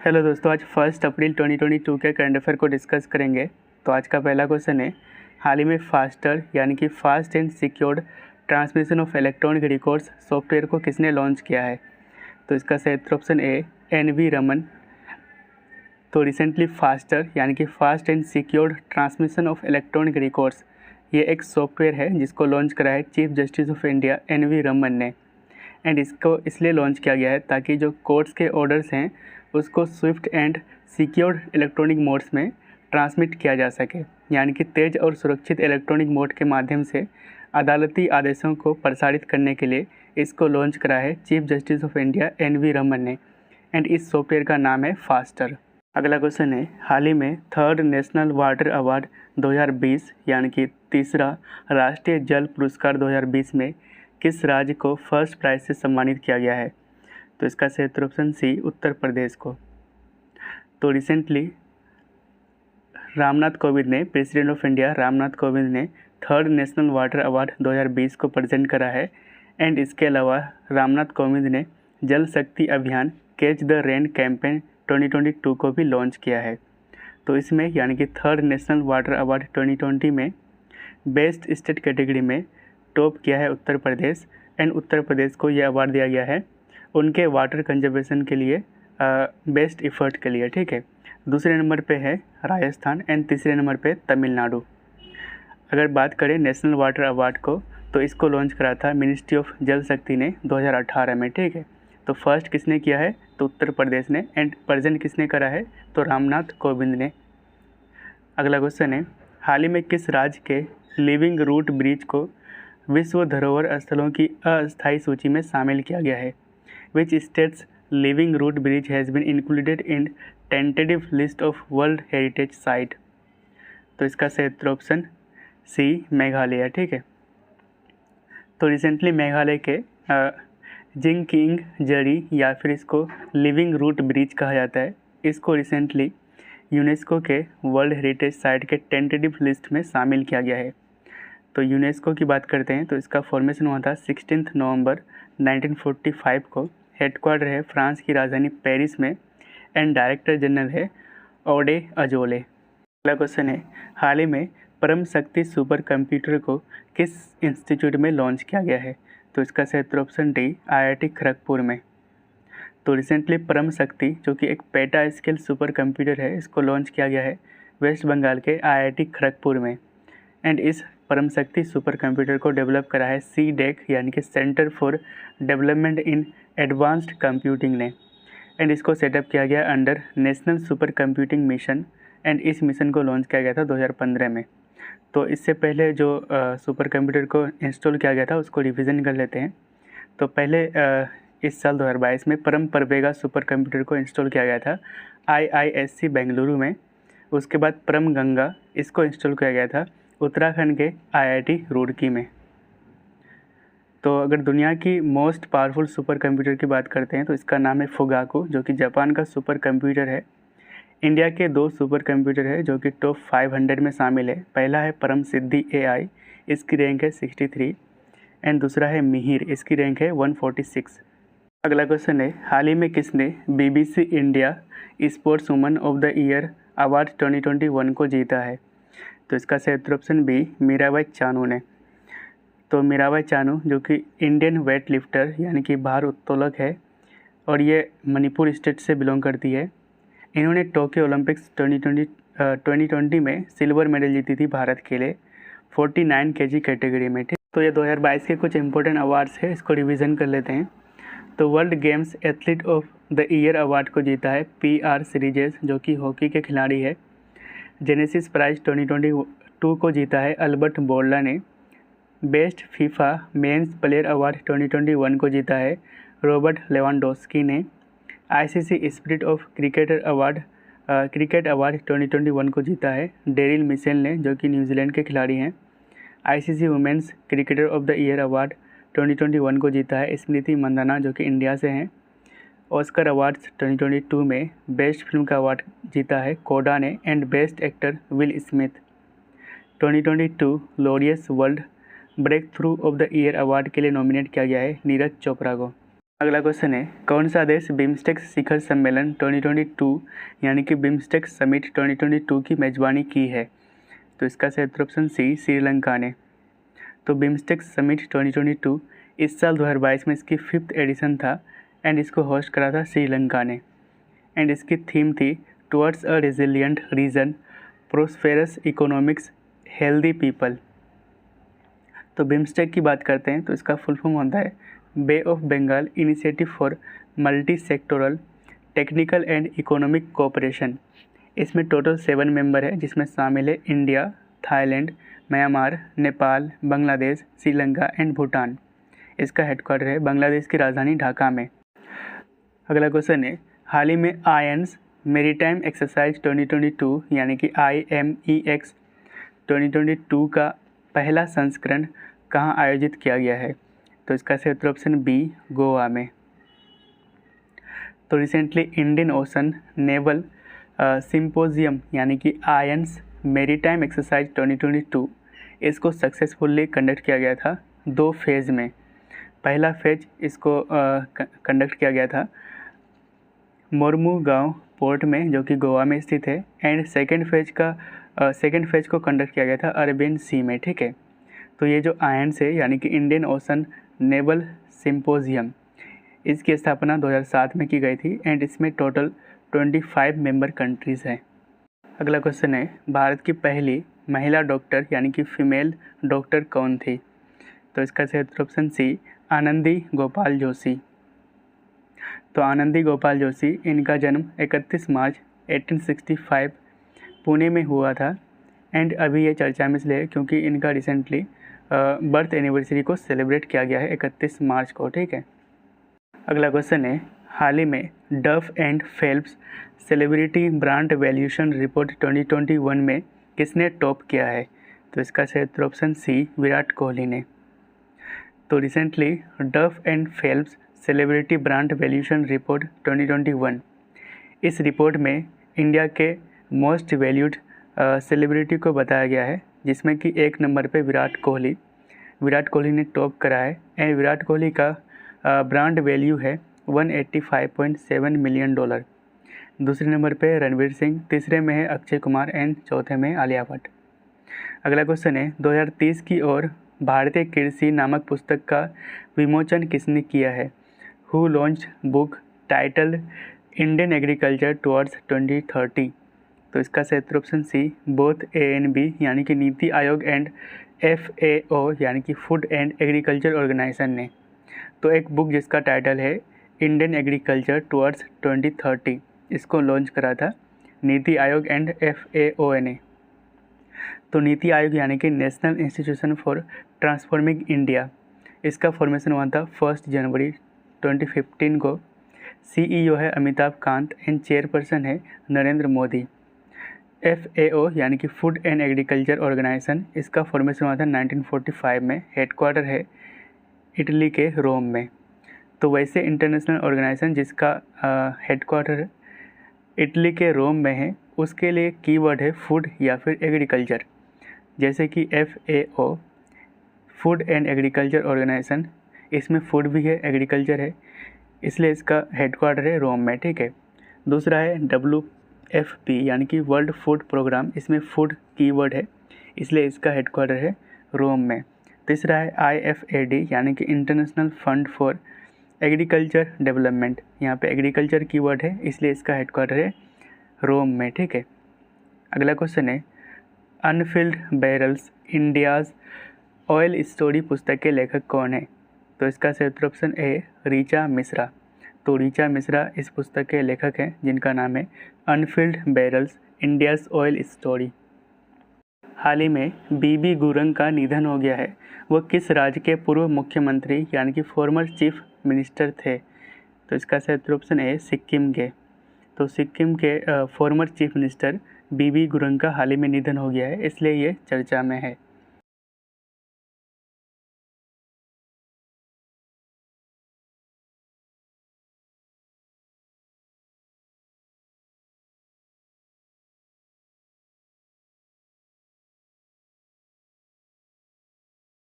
Hello दोस्तों, आज 1 अप्रैल 2022 के करंट अफेयर को डिस्कस करेंगे। तो आज का पहला क्वेश्चन है, हाल ही में फास्टर यानी कि fast and secured transmission of electronic records software को किसने लॉन्च किया है? तो इसका सही उत्तर ऑप्शन ए NV रमन। तो रिसेंटली फास्टर यानी कि fast and secured transmission of electronic records, ये एक सॉफ्टवेयर है जिसको लॉन्च करा है chief justice of India NV Raman ने। एंड इसको इसलिए लॉन्च किया गया है ताकि जो कोर्ट्स के ऑर्डर्स हैं उसको Swift and secured electronic modes में ट्रांसमिट किया जा सके, यानी कि तेज़ और सुरक्षित इलेक्ट्रॉनिक मोड के माध्यम से अदालती आदेशों को प्रसारित करने के लिए इसको लॉन्च करा है chief justice of India NV Raman ने। एंड इस सॉफ्टवेयर का नाम है फास्टर। अगला क्वेश्चन है, हाल ही में 3rd नेशनल वाटर अवार्ड 2020 यानी कि तीसरा राष्ट्रीय जल पुरस्कार 2020 में किस राज्य को फर्स्ट प्राइज से सम्मानित किया गया है? तो इसका सही उत्तर ऑप्शन सी उत्तर प्रदेश को। तो रिसेंटली रामनाथ कोविंद ने, president of India Ramnath Kovind ने 3rd नेशनल वाटर अवार्ड 2020 को प्रेजेंट करा है। एंड इसके अलावा रामनाथ कोविंद ने जल शक्ति अभियान कैच द रेन कैंपेन 2022 को भी लॉन्च किया है। तो इसमें यानी कि 3rd नेशनल वाटर अवार्ड 2020 में बेस्ट स्टेट कैटेगरी में टॉप किया है उत्तर प्रदेश। एंड उत्तर प्रदेश को यह अवार्ड दिया गया है उनके वाटर कंजर्वेशन के लिए बेस्ट एफर्ट के लिए, ठीक है। दूसरे नंबर पे है राजस्थान एंड तीसरे नंबर पे तमिलनाडु। अगर बात करें नेशनल वाटर अवार्ड को, तो इसको लॉन्च करा था मिनिस्ट्री ऑफ जल शक्ति ने 2018 में, ठीक है। तो फर्स्ट किसने किया है? तो उत्तर प्रदेश ने। एंड प्रेजेंट किसने करा है? तो रामनाथ कोविंद ने। अगला क्वेश्चन है, हाल ही में किस राज्य के लिविंग रूट ब्रिज को विश्व धरोहर स्थलों की अस्थायी सूची में शामिल किया गया है? Which state's living root bridge has been included in tentative list of World Heritage Site? तो इसका सही उत्तर ऑप्शन सी मेघालय, ठीक है। तो रिसेंटली मेघालय के जिंगकिंग जरी या फिर इसको लिविंग रूट ब्रिज कहा जाता है, इसको रिसेंटली यूनेस्को के वर्ल्ड हेरिटेज साइट के टेंटेटिव लिस्ट में शामिल किया गया है। तो यूनेस्को की बात करते हैं तो इसका फॉर्मेशन हुआ था 16 नवंबर 1945 को। हेडक्वार्टर है फ्रांस की राजधानी पेरिस में। एंड डायरेक्टर जनरल है ओडे अजोले। अगला क्वेश्चन है, हाल ही में परम शक्ति सुपर कंप्यूटर को किस इंस्टीट्यूट में लॉन्च किया गया है? तो इसका सही उत्तर ऑप्शन डी IIT खड़गपुर में। तो रिसेंटली परम शक्ति जो कि एक पेटा स्केल सुपर कंप्यूटर है, इसको लॉन्च किया गया है वेस्ट बंगाल के IIT खड़गपुर में। एंड इस परम शक्ति सुपर कंप्यूटर को डेवलप करा है CDEC यानी कि centre for development in advanced computing ने। एंड इसको सेटअप किया गया under national super computing mission. And इस मिशन को लॉन्च किया गया था 2015 में। तो इससे पहले जो सुपर कंप्यूटर को इंस्टॉल किया गया था उसको रिवीजन कर लेते हैं। तो पहले इस साल 2022 में परम परवेगा सुपर कंप्यूटर को इंस्टॉल किया गया था IISc बेंगलुरु में। उसके बाद परम गंगा, इसको इंस्टॉल किया गया था उत्तराखंड के IIT रुड़की में। तो अगर दुनिया की मोस्ट पावरफुल सुपर कंप्यूटर की बात करते हैं तो इसका नाम है फुगाकू, जो कि जापान का सुपर कंप्यूटर है। इंडिया के 2 सुपर कंप्यूटर है जो कि टॉप 500 में शामिल है। पहला है परम सिद्धि AI, इसकी रैंक है 63। एंड दूसरा है मिहिर, इसकी रैंक है 146। अगला क्वेश्चन है, हाल ही में किसने BBC India sports woman of the year award 2021 को जीता है? तो इसका सही उत्तर ऑप्शन बी मीराबाई चानू ने। तो मीराबाई चानू जो कि इंडियन वेट लिफ्टर यानी कि भार उत्तोलक है और ये मणिपुर स्टेट से बिलोंग करती है। इन्होंने टोक्यो ओलंपिक्स 2020 में सिल्वर मेडल जीती थी भारत के लिए 49 kg कैटेगरी में, ठीक। तो ये 2022 के कुछ इंपॉर्टेंट अवार्ड्स है, इसको रिवीजन कर लेते हैं। तो world games athlete of the year award को जीता है PR सीरीजेस जो कि हॉकी के खिलाड़ी है। जेनेसिस प्राइज 2022 को जीता है अल्बर्ट बोर्ला ने। Best FIFA men's player award 2021 को जीता है रॉबर्ट लेवांडोस्की ने। ICC spirit of cricketer award cricket award 2021 को जीता है डेरिल मिशेल ने, जो कि न्यूजीलैंड के खिलाड़ी हैं। ICC women's cricketer of the year award 2021 को जीता है स्मृति मंदाना, जो कि इंडिया से हैं। ऑस्कर अवार्ड्स 2022 में बेस्ट फिल्म का अवार्ड जीता है कोडा ने। And best actor Will Smith. 2022 Laureus world breakthrough of the year award के लिए नॉमिनेट किया गया है नीरज चोपड़ा को। अगला क्वेश्चन है, कौन सा देश बिम्स्टेक शिखर सम्मेलन 2022 यानी कि बिम्स्टेक समिट 2022 की मेजबानी की है? तो इसका सही उत्तर ऑप्शन सी, श्रीलंका ने। तो बिम्स्टेक समिट 2022 इस साल 2022 में इसकी 5th एडिशन था एंड इसको होस्ट करा था श्रीलंका ने। एंड इसकी थीम थी towards a resilient region, prosperous economics, healthy people. तो बिम्स्टेक की बात करते हैं तो इसका फुल फॉर्म होता है bay of Bengal initiative for multi sectoral technical and economic cooperation. इसमें टोटल 7 मेंबर है जिसमें शामिल है India, Thailand, Myanmar, Nepal, Bangladesh, Sri Lanka and Bhutan. इसका हेडक्वार्टर है बांग्लादेश की राजधानी ढाका में। अगला क्वेश्चन है, हाल ही में आयन्स मेरीटाइम एक्सरसाइज 2022 यानी कि IMEX 2022 का पहला संस्करण कहाँ आयोजित किया गया है? तो इसका सही उत्तर ऑप्शन बी, गोवा में। तो recently Indian ocean naval symposium यानी कि आयन्स मेरीटाइम एक्सरसाइज 2022 इसको सक्सेसफुली कंडक्ट किया गया था 2 फेज़ में। पहला फेज इसको कंडक्ट किया गया था मोरमुगांव पोर्ट में जो कि गोवा में स्थित है एंड सेकेंड फेज को कंडक्ट किया गया था अरेबियन सी में। ठीक है, तो ये जो आयन्स है यानी कि इंडियन ओशन नेवल सिंपोजियम, इसकी स्थापना 2007 में की गई थी एंड इसमें टोटल 25 मेंबर कंट्रीज़ हैं। अगला क्वेश्चन है, भारत की पहली महिला डॉक्टर यानी कि फीमेल डॉक्टर कौन थी? तो इसका सही उत्तर ऑप्शन सी, आनंदी गोपाल जोशी। तो आनंदी गोपाल जोशी, इनका जन्म 31 मार्च 1865 पुणे में हुआ था एंड अभी ये चर्चा में इसलिए क्योंकि इनका रिसेंटली बर्थ एनिवर्सरी को सेलिब्रेट किया गया है 31 मार्च को। ठीक है, अगला क्वेश्चन है, हाल ही में डफ and Phelps celebrity brand valuation report 2021 में किसने टॉप किया है? तो इसका सही उत्तर ऑप्शन सी, विराट कोहली ने। तो रिसेंटली डफ and Phelps celebrity brand valuation report 2021, इस रिपोर्ट में इंडिया के मोस्ट वैल्यूड सेलिब्रिटी को बताया गया है जिसमें कि 1 नंबर पे विराट कोहली ने टॉप करा है एंड विराट कोहली का ब्रांड वैल्यू है $185.7 मिलियन। दूसरे नंबर पे रणवीर सिंह, तीसरे में है अक्षय कुमार एंड चौथे में आलिया भट्ट। अगला क्वेश्चन है, 2030 की ओर भारतीय कृषि नामक पुस्तक का विमोचन किसने किया है? Who launched book title Indian agriculture towards 2030? तो इसका सही उत्तर ऑप्शन सी, बोथ ANB यानी कि नीति आयोग एंड FAO यानी कि फूड एंड एग्रीकल्चर ऑर्गेनाइजेशन ने। तो एक बुक जिसका टाइटल है इंडियन एग्रीकल्चर टुवर्ड्स 2030, इसको लॉन्च करा था नीति आयोग एंड FAO ने। तो नीति आयोग यानी कि national institution for transforming India, इसका फॉर्मेशन हुआ था 1 जनवरी 2015 को। CEO है अमिताभ कांत एंड चेयरपर्सन है नरेंद्र मोदी। FAO यानी कि फूड एंड एग्रीकल्चर ऑर्गेनाइजेशन, इसका फॉर्मेशन हुआ था 1945 में। हेडक्वार्टर है इटली के रोम में। तो वैसे इंटरनेशनल ऑर्गेनाइजेशन जिसका हेडक्वार्टर इटली के रोम में है, उसके लिए कीवर्ड है फूड या फिर एग्रीकल्चर। जैसे कि FAO food and agriculture organisation, इसमें फूड भी है एग्रीकल्चर है, इसलिए इसका हेडक्वार्टर है रोम में। ठीक है, दूसरा है WFP यानी कि वर्ल्ड फूड प्रोग्राम, इसमें फूड कीवर्ड है इसलिए इसका हेडक्वार्टर है रोम में। तीसरा है IFAD यानी कि international fund for agriculture development, यहाँ पे एग्रीकल्चर कीवर्ड है इसलिए इसका हेडक्वार्टर है रोम में। ठीक है, अगला क्वेश्चन है, unfilled barrels India's oil story पुस्तक के लेखक कौन है? तो इसका सही उत्तर ऑप्शन ए, ऋचा मिश्रा। तो ऋचा मिश्रा इस पुस्तक के लेखक हैं जिनका नाम है unfilled barrels India's oil story. हाल ही में BB गुरंग का निधन हो गया है। वो किस राज्य के पूर्व मुख्यमंत्री यानी कि फॉर्मर चीफ मिनिस्टर थे? तो इसका सही उत्तर ऑप्शन ए, सिक्किम के। तो सिक्किम के former chief minister BB Gurung का हाल ही में निधन हो गया है इसलिए ये चर्चा में है।